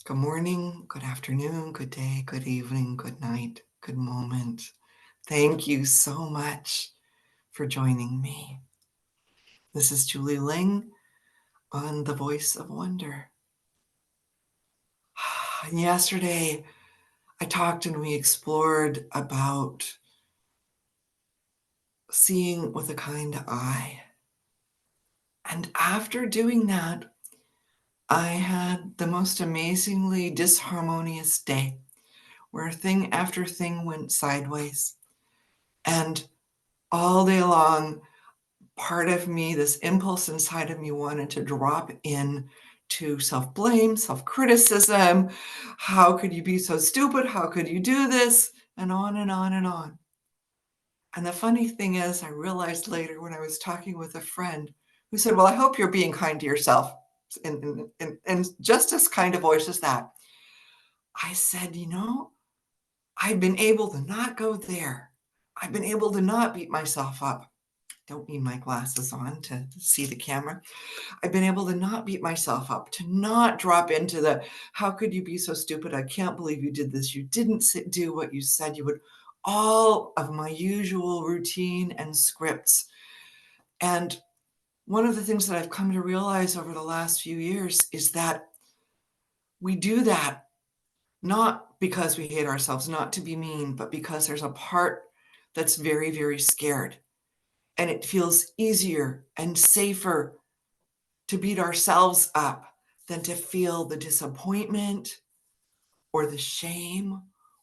Good morning, good afternoon, good day, good evening, good night, good moment. Thank you so much for joining me. This is Julie Ling on The Voice of Wonder. And yesterday, I talked and we explored about seeing with a kind eye. And after doing that, I had the most amazingly disharmonious day where thing after thing went sideways. And all day long, part of me, this impulse inside of me wanted to drop in to self-blame, self-criticism. How could you be so stupid? How could you do this? And on and on and on. And the funny thing is, I realized later when I was talking with a friend who said, well, I hope you're being kind to yourself. In just as kind a voice as that. I said, I've been able to not go there. I've been able to not beat myself up. Don't need my glasses on to see the camera. I've been able to not beat myself up, to not drop into the, how could you be so stupid? I can't believe you did this. You didn't do what you said you would. All of my usual routine and scripts. And one of the things that I've come to realize over the last few years is that we do that not because we hate ourselves, not to be mean, but because there's a part that's very, very scared. And it feels easier and safer to beat ourselves up than to feel the disappointment or the shame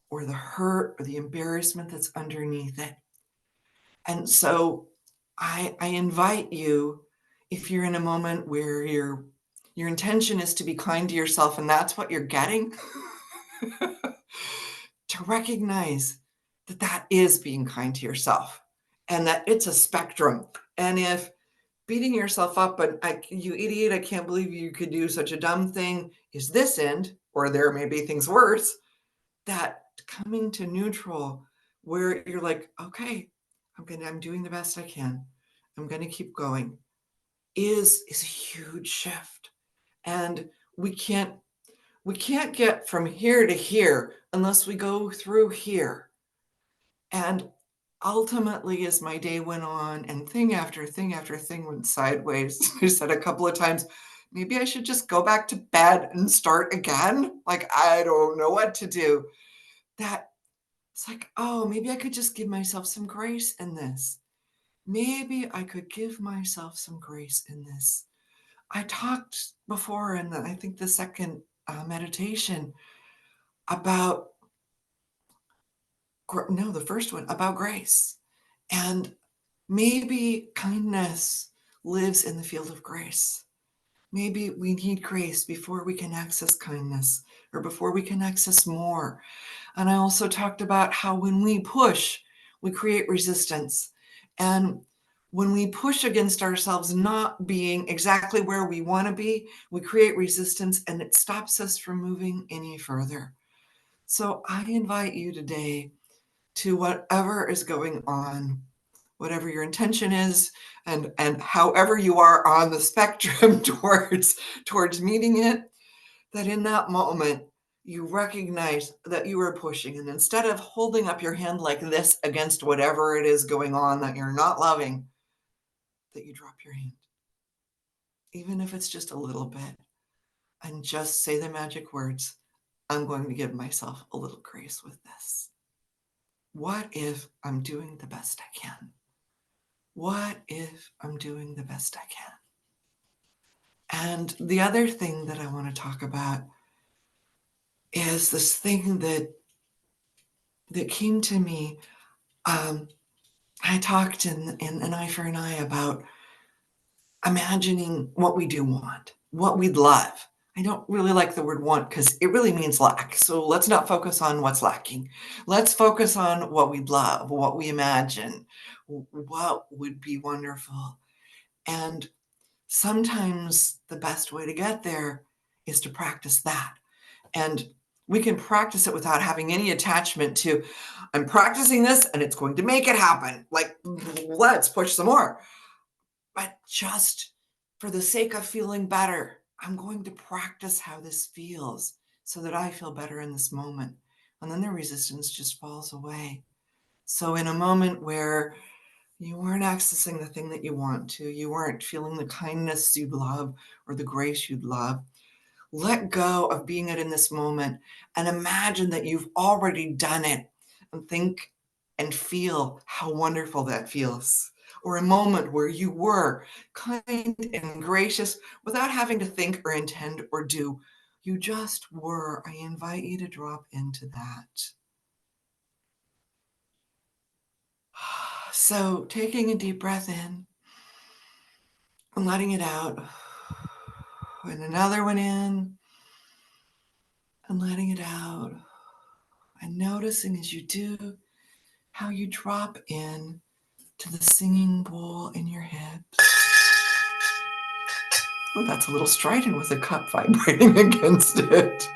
or the hurt or the embarrassment that's underneath it. And so I invite you, if you're in a moment where your intention is to be kind to yourself and that's what you're getting, to recognize that that is being kind to yourself and that it's a spectrum. And if beating yourself up, but you idiot, I can't believe you could do such a dumb thing, is this end, or there may be things worse, that coming to neutral where you're like, okay, I'm doing the best I can. I'm going to keep going is a huge shift. And we can't get from here to here unless we go through here. And ultimately, as my day went on and thing after thing after thing went sideways, I said a couple of times, maybe I should just go back to bed and start again. Like, I don't know what to do. That it's like, oh, maybe I could just give myself some grace in this. Maybe I could give myself some grace in this. I talked before in I think the second meditation about, no, the first one about grace. And maybe kindness lives in the field of grace. Maybe we need grace before we can access kindness or before we can access more. And I also talked about how when we push, we create resistance. And when we push against ourselves not being exactly where we want to be, we create resistance and it stops us from moving any further. So I invite you today to whatever is going on, whatever your intention is, and however you are on the spectrum towards meeting it, that in that moment you recognize that you are pushing, and instead of holding up your hand like this against whatever it is going on that you're not loving, that you drop your hand, even if it's just a little bit, and just say the magic words, I'm going to give myself a little grace with this. What if I'm doing the best I can? What if I'm doing the best I can? And the other thing that I want to talk about is this thing that came to me. I talked in An Eye for an Eye about imagining what we do want, what we'd love. I don't really like the word want because it really means lack. So let's not focus on what's lacking. Let's focus on what we'd love, what we imagine, what would be wonderful. And sometimes the best way to get there is to practice that. And we can practice it without having any attachment to, I'm practicing this and it's going to make it happen. Like, let's push some more. But just for the sake of feeling better, I'm going to practice how this feels so that I feel better in this moment. And then the resistance just falls away. So in a moment where you weren't accessing the thing that you want to, you weren't feeling the kindness you'd love or the grace you'd love, let go of being it in this moment and imagine that you've already done it, and think and feel how wonderful that feels. Or a moment where you were kind and gracious without having to think or intend or do. You just were. I invite you to drop into that. So, taking a deep breath in and letting it out, and another one in and letting it out, and noticing as you do how you drop in to the singing bowl in your hips. Oh, that's a little strident with a cup vibrating against it.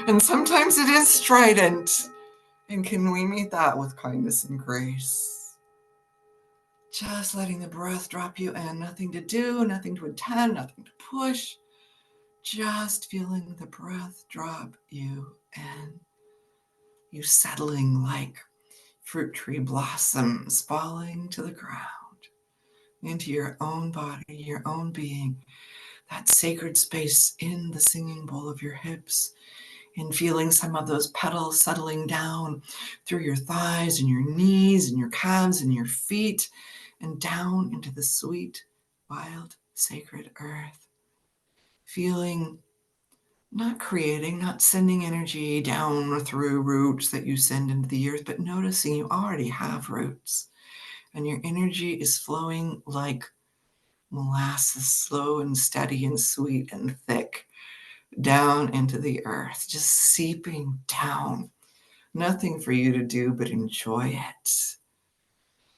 And sometimes it is strident. And can we meet that with kindness and grace? Just letting the breath drop you in. Nothing to do, nothing to intend, nothing to push. Just feeling the breath drop you in. You settling like fruit tree blossoms falling to the ground, into your own body, your own being, that sacred space in the singing bowl of your hips, and feeling some of those petals settling down through your thighs and your knees and your calves and your feet, and down into the sweet, wild, sacred earth. Feeling, not creating, not sending energy down through roots that you send into the earth, but noticing you already have roots. And your energy is flowing like molasses, slow and steady and sweet and thick, down into the earth, just seeping down. Nothing for you to do but enjoy it.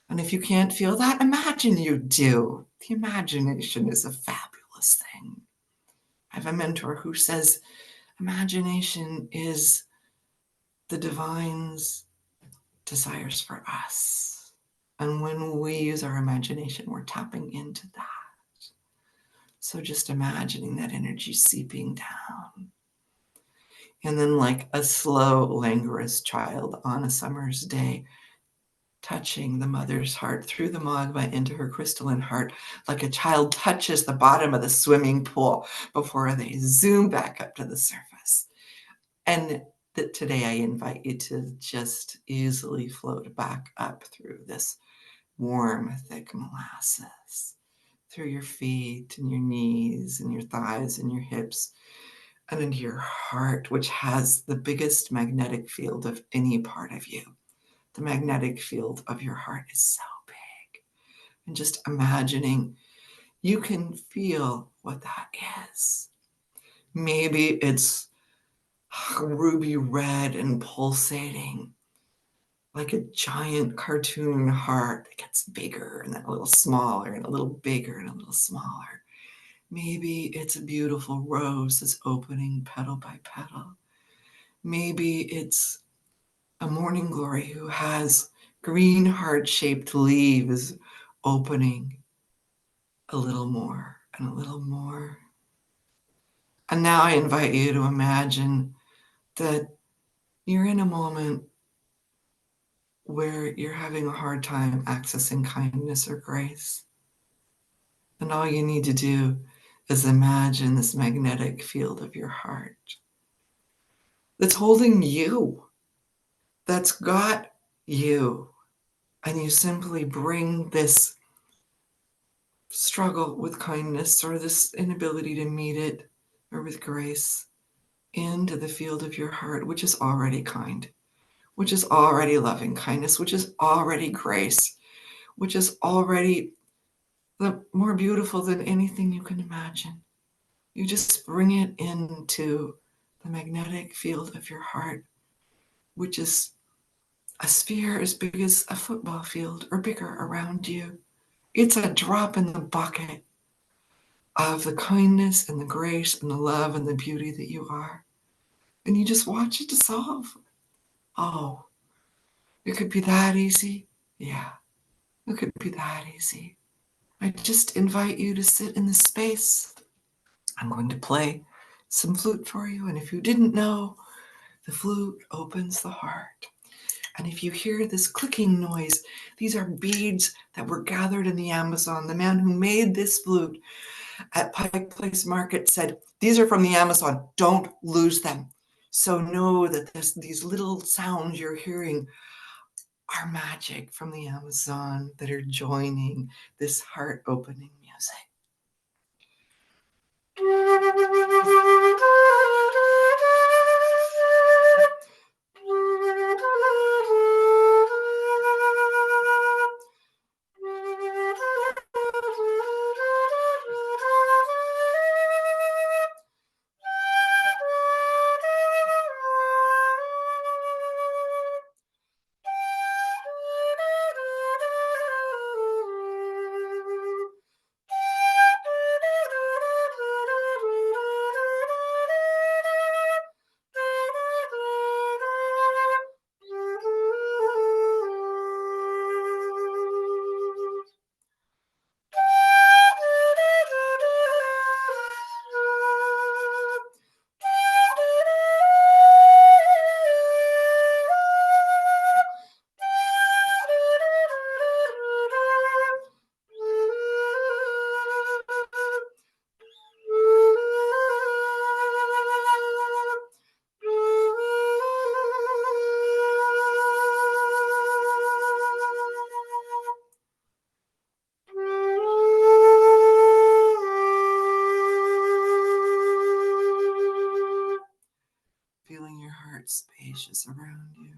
And if you can't feel that, imagine you do. The imagination is a fabulous thing. I have a mentor who says imagination is the divine's desires for us. And when we use our imagination, we're tapping into that. So just imagining that energy seeping down. And then, like a slow, languorous child on a summer's day, touching the mother's heart through the magma into her crystalline heart, like a child touches the bottom of the swimming pool before they zoom back up to the surface. And that today I invite you to just easily float back up through this warm, thick molasses, through your feet and your knees and your thighs and your hips, and into your heart, which has the biggest magnetic field of any part of you. The magnetic field of your heart is so big. And just imagining you can feel what that is. Maybe it's ruby red and pulsating, like a giant cartoon heart that gets bigger and then a little smaller and a little bigger and a little smaller. Maybe it's a beautiful rose that's opening petal by petal. Maybe it's a morning glory who has green heart-shaped leaves opening a little more and a little more. And now I invite you to imagine that you're in a moment where you're having a hard time accessing kindness or grace. And all you need to do is imagine this magnetic field of your heart that's holding you, that's got you. And you simply bring this struggle with kindness or this inability to meet it or with grace into the field of your heart, which is already kind, which is already loving kindness, which is already grace, which is already more beautiful than anything you can imagine. You just bring it into the magnetic field of your heart, which is a sphere as big as a football field or bigger around you. It's a drop in the bucket of the kindness and the grace and the love and the beauty that you are. And you just watch it dissolve. Oh, it could be that easy. Yeah, it could be that easy. I just invite you to sit in this space. I'm going to play some flute for you. And if you didn't know, the flute opens the heart. And if you hear this clicking noise, these are beads that were gathered in the Amazon. The man who made this flute at Pike Place Market said, "These are from the Amazon. Don't lose them." So know that these little sounds you're hearing are magic from the Amazon that are joining this heart-opening music. Feeling your heart spacious around you.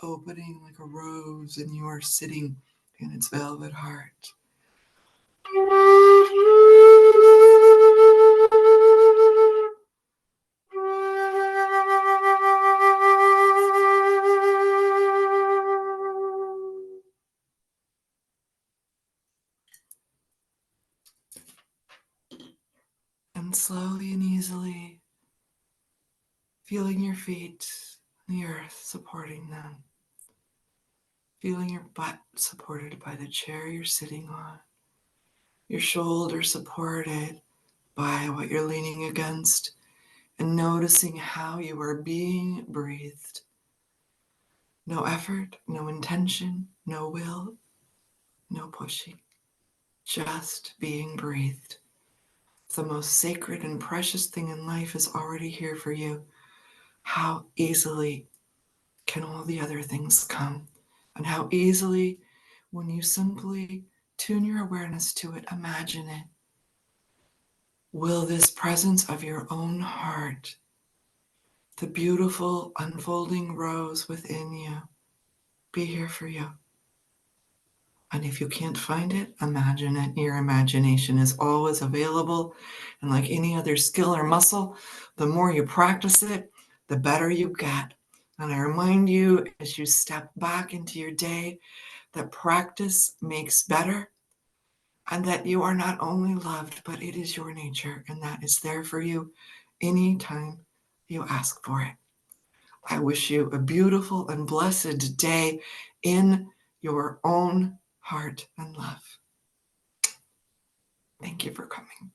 Opening like a rose, and you are sitting in its velvet heart. And slowly and easily, feeling your feet on the earth, supporting them. Feeling your butt supported by the chair you're sitting on. Your shoulders supported by what you're leaning against. And noticing how you are being breathed. No effort, no intention, no will, no pushing. Just being breathed. The most sacred and precious thing in life is already here for you. How easily can all the other things come? And how easily, when you simply tune your awareness to it, imagine it, will this presence of your own heart, the beautiful unfolding rose within you, be here for you? And if you can't find it, imagine it. Your imagination is always available. And like any other skill or muscle, the more you practice it, the better you get. And I remind you as you step back into your day that practice makes better, and that you are not only loved, but it is your nature, and that is there for you anytime you ask for it. I wish you a beautiful and blessed day in your own heart and love. Thank you for coming.